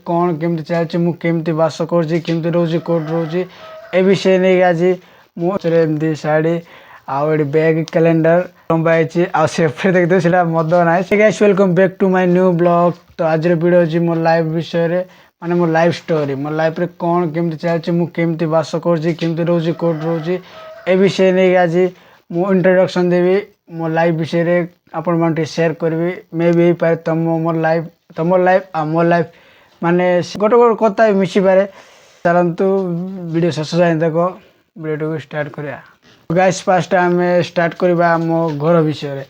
कौन केमती चलती मु केमती बास करमती रोचे कौट रोचे ए विषय नहीं आज मुझे शाढ़ी आउ ये बैग कैलेंडर लंबाई आफे देखते से मद ना guys welcome back to my new blog. तो आज वीडियो अच्छी मो लाइफ विषय माने मो लाइफ स्टोरी मो लाइफ रे कौन केमती चलती मु केमती बास करमती रोचे कौट रोचे ए विषय नहीं आज मु इंट्रोडक्शन देवी मो लाइफ विषय रे आपण मान शेयर करी मे भी पारे तुम मोर लाइफ आ मोर लाइफ माने गोटे गोटे कथा मिसी पारे। चलतु वीडियो शेष जाए देख वीडियो को स्टार्ट करिया। गाइस फास्ट आम स्टार्ट करवा आम घर विषय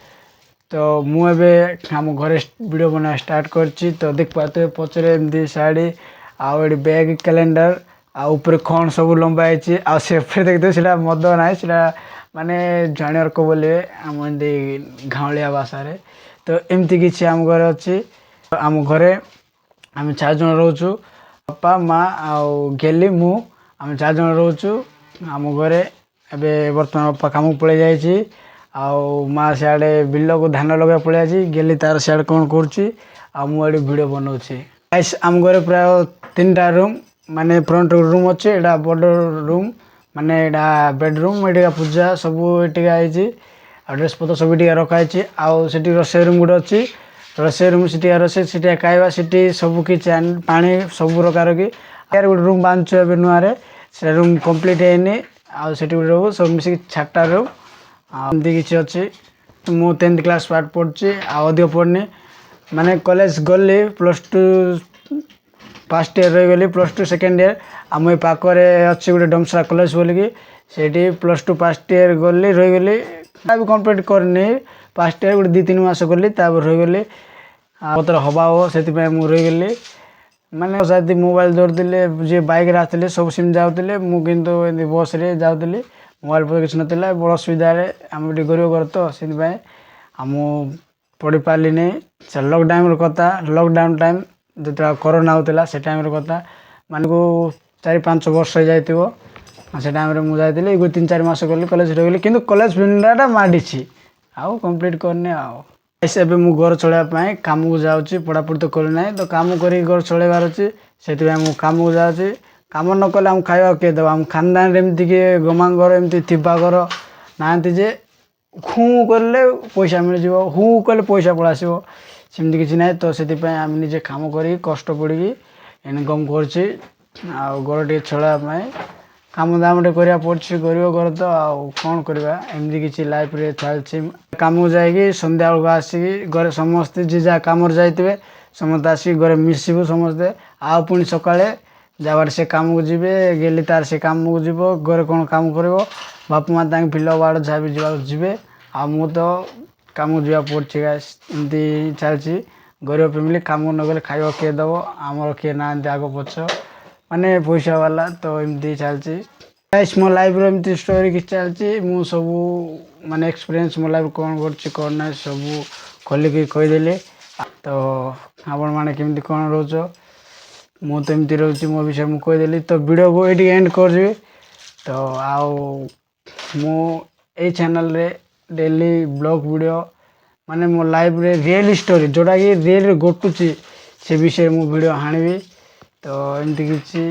तो मुझे आम घर वीडियो बना स्टार्ट करची। तो देख पाते पचरे एमती शाढ़ी आउ ये बैग कैलेंडर आउे खण सब लंबाई आफे देखते से मद ना से माने जानियर को बोलिए आम गाँवलिया भाषा रे। तो एमती किसी आम घर अच्छी आम घरे आम 4 जन रोचु बापा माँ आउ गेली मु आम 4 जन रोचु आम घरे। एबे बर्तमान बापा काम पड़े जाइए आउ माँ सियाड़े बिल को धान लगे पड़े जाइए गेली तार सियाड़े कौन करुच्ची आ मुझे वीडियो बनाऊँगी। गाइस आम घरे प्राय 3टा रूम माने फ्रंट रूम अच्छे एटा बड़ रूम माने एटा बेडरूम एटा पूजा सब ये ड्रेस पतर सब रखाई आउ से रोषे रूम गोटे अच्छी रोषे रूम से रोषे से खाଇବା सीटी सब किसी पानी सब प्रकार की यार गोटे रूम बांधु ए नुआ से रूम कंप्लीट है आउ से रोम सब मिसिक 4टा रूम आमती किसी अच्छी। मु 10th क्लास पाठ पढ़ी अधिक पढ़नी माने कॉलेज गली +2 फर्स्ट ईयर रही +2 सेकेंड ईयर आम पाखे अच्छी गोटे डमसरा कॉलेज बोलिकी से +2 फर्स्ट ईयर गली रहीगली भी कंप्लीट करनी फर्स्ट ईयर गोटे 2-3 मास गली रहीगली पतर हवा हो से रहीगली माने साथी मोबाइल धरते जी बाइक आसते सब सिम जाते मुझे बस रे जाऊली मोबाइल पर किसी ना बड़ असुविधा आम गरीब घर तो से आम पढ़ी पार्ली नहीं से लॉकडाउन कथा लॉकडाउन टाइम जो कोरोना होता से टाइम कथा मान को 4-5 वर्ष हो जाए से टाइम मुझे 3-4 मास गली कॉलेज रही कि कॉलेज पिंडाटा माड़ी आउ कंप्लीट करनी आउ ऐसे मु घर चलवाई कम को जाऊँगी पढ़ापढ़ी तो करना तो कम कर घर चलवार अच्छे से कम को जाऊँगी कम न कले आम खावा किए देव आम खानदान एमती कि गमा घर एमती थी घर ना जे हूँ कले पैसा मिल जाव हूँ कले पैसा पलैसो सेमती किसी ना तो से आम निजे कम कर कष्ट पड़ी इनकम कर घर टे चलवाई काम दाम टे पड़ी गरीब घर तो आउ कौन करवा एमती किसी लाइफ रे चलती कम जाकि संध्या बेलू आसिकी घरे समस्ते जी जहाँ कम जाइए समस्ते आसिक घरे मिसबू समस्ते आउ पुणी सकाଳେ जाबार से काम को जीवे गेली तार से काम को जीव घरे कौन काम कर बापा माँ तक बिल बाड़ जहाँ भी जावा जीवे आ मु तो काम जावा पड़ी गाइस एमती चलती गरीब फैमिली काम न गले खावा किए दब आमर किए ना आग पछ माने पैसा वाला तो एमती चलती गाइस मो लाइफ एमती स्टोरी कि चलती मु सब माने एक्सपीरियंस मो लाइफ कौन कर ना सब खोलिकी कहीदेली। तो आपण मैंने केमती कौन रोच मु तो एमती रोचे मो विषय मुझे कहीदेली तो वीडियो को ये एंड कर। तो आउ मु ए चैनल रे डेली ब्लॉग वीडियो माने मो लाइफ रे रियल स्टोरी जोटा कि रियल घटुची से विषय मु वीडियो हाणवी। तो एमती किसी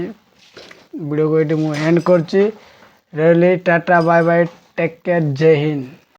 वीडियो को ये एंड कर tata bye bye take care जय हिंद।